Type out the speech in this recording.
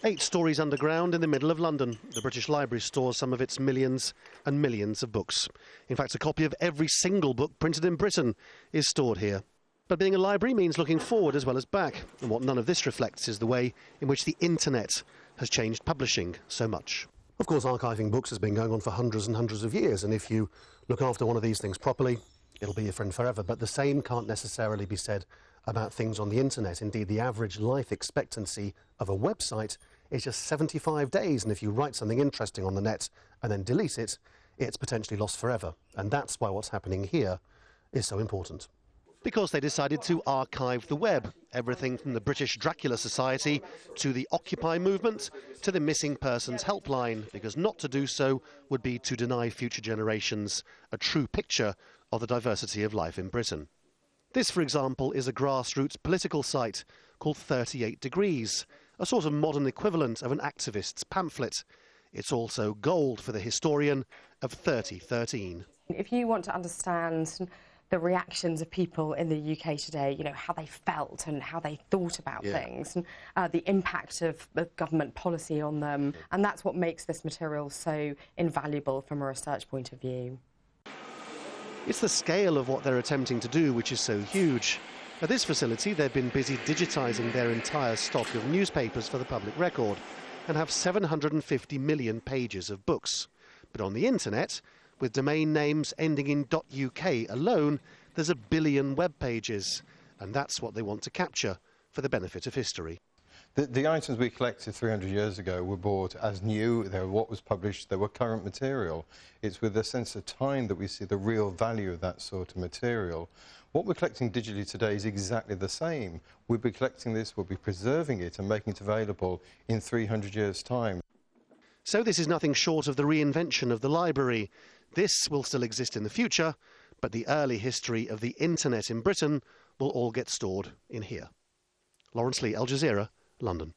8 stories underground in the middle of London, the British Library stores some of its millions and millions of books. In fact, a copy of every single book printed in Britain is stored here. But being a library means looking forward as well as back, and what none of this reflects is the way in which the internet has changed publishing so much. Of course, archiving books has been going on for hundreds and hundreds of years, and if you look after one of these things properly, it'll be your friend forever. But the same can't necessarily be said about things on the internet. Indeed, the average life expectancy of a website is just 75 days, and if you write something interesting on the net and then delete it, it's potentially lost forever. And that's why what's happening here is so important. Because they decided to archive the web, everything from the British Dracula Society to the Occupy movement to the Missing Persons Helpline, because not to do so would be to deny future generations a true picture of the diversity of life in Britain. This, for example, is a grassroots political site called 38 Degrees, a sort of modern equivalent of an activist's pamphlet. It's also gold for the historian of 3013. If you want to understand the reactions of people in the UK today, you know, how they felt and how they thought about things, and the impact of government policy on them, and that's what makes this material so invaluable from a research point of view. It's the scale of what they're attempting to do which is so huge. At this facility, they've been busy digitising their entire stock of newspapers for the public record and have 750 million pages of books. But on the internet, with domain names ending in .uk alone, there's 1 billion web pages, and that's what they want to capture for the benefit of history. The items we collected 300 years ago were bought as new, they were what was published, they were current material. It's with a sense of time that we see the real value of that sort of material. What we're collecting digitally today is exactly the same. We'll be collecting this, we'll be preserving it and making it available in 300 years' time. So this is nothing short of the reinvention of the library. This will still exist in the future, but the early history of the internet in Britain will all get stored in here. Lawrence Lee, Al Jazeera, London.